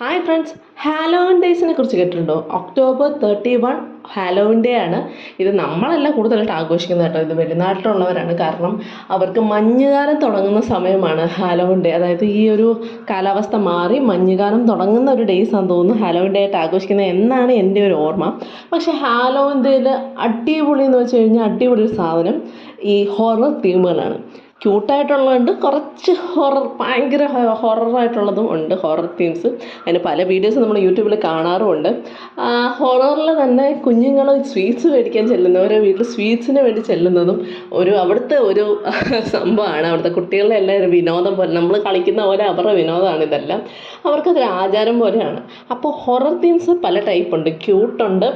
Hi friends, Halloween ഡേയ്സിനെ കുറിച്ച് കേട്ടിട്ടുണ്ടോ? October 31 Halloween day ആണ്. ഇത് നമ്മളല്ല കൂടുതലായിട്ട് ആഘോഷിക്കുന്നത് കേട്ടോ. ഇത് വെളിനാട്ടിലുള്ളവരാണ്. കാരണം അവർക്ക് മഞ്ഞുകാലം തുടങ്ങുന്ന സമയമാണ് ഹാലോവിൻ ഡേ. അതായത് ഈ ഒരു കാലാവസ്ഥ മാറി മഞ്ഞുകാലം തുടങ്ങുന്ന ഒരു ഡേയ്സ് ആണെന്ന് തോന്നുന്നു ഹാലോവിൻ ഡേ ആയിട്ട് ആഘോഷിക്കുന്നത് എന്നാണ് എൻ്റെ ഒരു ഓർമ്മ. പക്ഷേ ഹാലോവിൻ ഡേയിൽ അടിപൊളി എന്ന് വെച്ച് കഴിഞ്ഞാൽ അടിപൊളി ഒരു സാധനം ഈ ഹൊറർ തീമുകളാണ്. ക്യൂട്ടായിട്ടുള്ളതുണ്ട്, കുറച്ച് ഭയങ്കര ഹൊററായിട്ടുള്ളതും ഉണ്ട്. ഹൊറർ തീംസ് അതിന് പല വീഡിയോസ് നമ്മൾ യൂട്യൂബിൽ കാണാറുമുണ്ട്. ഹൊററിൽ തന്നെ കുഞ്ഞുങ്ങൾ സ്വീറ്റ്സ് മേടിക്കാൻ ചെല്ലുന്നവരെ വീട്ടിൽ സ്വീറ്റ്സിന് വേണ്ടി ചെല്ലുന്നതും അവിടുത്തെ ഒരു സംഭവമാണ്. അവിടുത്തെ കുട്ടികളുടെ എല്ലാം ഒരു വിനോദം പോലെ, നമ്മൾ കളിക്കുന്ന പോലെ അവരുടെ വിനോദമാണ് ഇതെല്ലാം. അവർക്കതൊരു ആചാരം പോലെയാണ്. അപ്പോൾ ഹൊറർ തീംസ് പല ടൈപ്പുണ്ട്. ക്യൂട്ടുണ്ട്,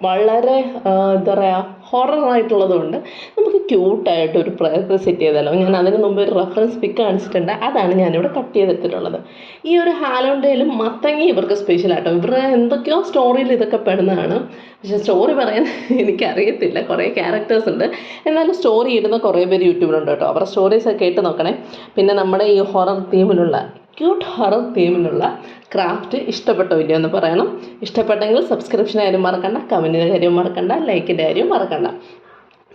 വളരെ എന്താ പറയുക, ഹൊററായിട്ടുള്ളതുകൊണ്ട് നമുക്ക് ക്യൂട്ടായിട്ടൊരു പ്രേതത്തെ സെറ്റ് ചെയ്താലോ. ഞാൻ അതിന് മുമ്പ് ഒരു റെഫറൻസ് പിക്ക് കാണിച്ചിട്ടുണ്ട്, അതാണ് ഞാനിവിടെ കട്ട് ചെയ്തെടുത്തിട്ടുള്ളത്. ഈ ഒരു ഹാലോവിൻ ഡേയിൽ മത്തങ്ങ ഇവർക്ക് സ്പെഷ്യലായിട്ടോ. ഇവരുടെ എന്തൊക്കെയോ സ്റ്റോറിയിൽ ഇതൊക്കെ പെടുന്നതാണ്. പക്ഷേ സ്റ്റോറി പറയാൻ എനിക്കറിയത്തില്ല. കുറേ ക്യാരക്ടേഴ്സ് ഉണ്ട്, എന്നാലും സ്റ്റോറി ഇടുന്ന കുറേ പേര് യൂട്യൂബിലുണ്ട് കേട്ടോ. അവരുടെ സ്റ്റോറീസൊക്കെ കേട്ട് നോക്കണേ. പിന്നെ നമ്മുടെ ഈ ഹൊറർ തീമിലുള്ള ക്യൂട്ട് ഹൊറർ തീമിലുള്ള ക്രാഫ്റ്റ് ഇഷ്ടപ്പെട്ടോ ഇല്ലയോ എന്ന് പറയണം. ഇഷ്ടപ്പെട്ടെങ്കിൽ സബ്സ്ക്രിപ്ഷൻ കാര്യം മറക്കണ്ട, കമൻറ്റിൻ്റെ കാര്യം മറക്കണ്ട, ലൈക്കിൻ്റെ കാര്യം മറക്കണ്ട.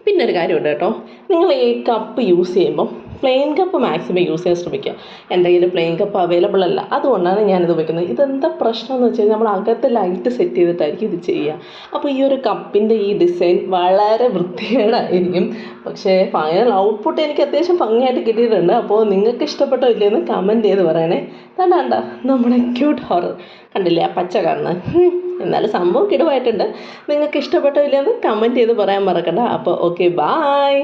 പിന്നെ ഒരു കാര്യമുണ്ട് കേട്ടോ, നിങ്ങൾ ഈ കപ്പ് യൂസ് ചെയ്യുമ്പം പ്ലെയിൻ കപ്പ് മാക്സിമം യൂസ് ചെയ്യാൻ ശ്രമിക്കുക. എൻ്റെ കയ്യിൽ പ്ലെയിൻ കപ്പ് അവൈലബിൾ അല്ല, അതുകൊണ്ടാണ് ഞാനിത് ഉപയോഗിക്കുന്നത്. ഇതെന്താ പ്രശ്നം എന്ന് വെച്ച് കഴിഞ്ഞാൽ നമ്മൾ അകത്ത് ലൈറ്റ് സെറ്റ് ചെയ്തിട്ടായിരിക്കും ഇത് ചെയ്യുക. അപ്പോൾ ഈ ഒരു കപ്പിൻ്റെ ഈ ഡിസൈൻ വളരെ വൃത്തികേടായിരിക്കും. പക്ഷേ ഫൈനൽ ഔട്ട്പുട്ട് എനിക്ക് അത്യാവശ്യം ഭംഗിയായിട്ട് കിട്ടിയിട്ടുണ്ട്. അപ്പോൾ നിങ്ങൾക്ക് ഇഷ്ടപ്പെട്ടോ ഇല്ലയെന്ന് കമൻറ്റ് ചെയ്ത് പറയണേ. കണ്ട നമ്മുടെ ക്യൂട്ട് ഹൊറർ കണ്ടില്ലേ, ആ പച്ച കാണുന്നത്. എന്നാലും സംഭവം കിടുവായിട്ടുണ്ട്. നിങ്ങൾക്ക് ഇഷ്ടപ്പെട്ടോ ഇല്ലയെന്ന് കമൻറ്റ് ചെയ്ത് പറയാൻ മറക്കണ്ട. അപ്പോൾ ഓക്കെ, ബായ്.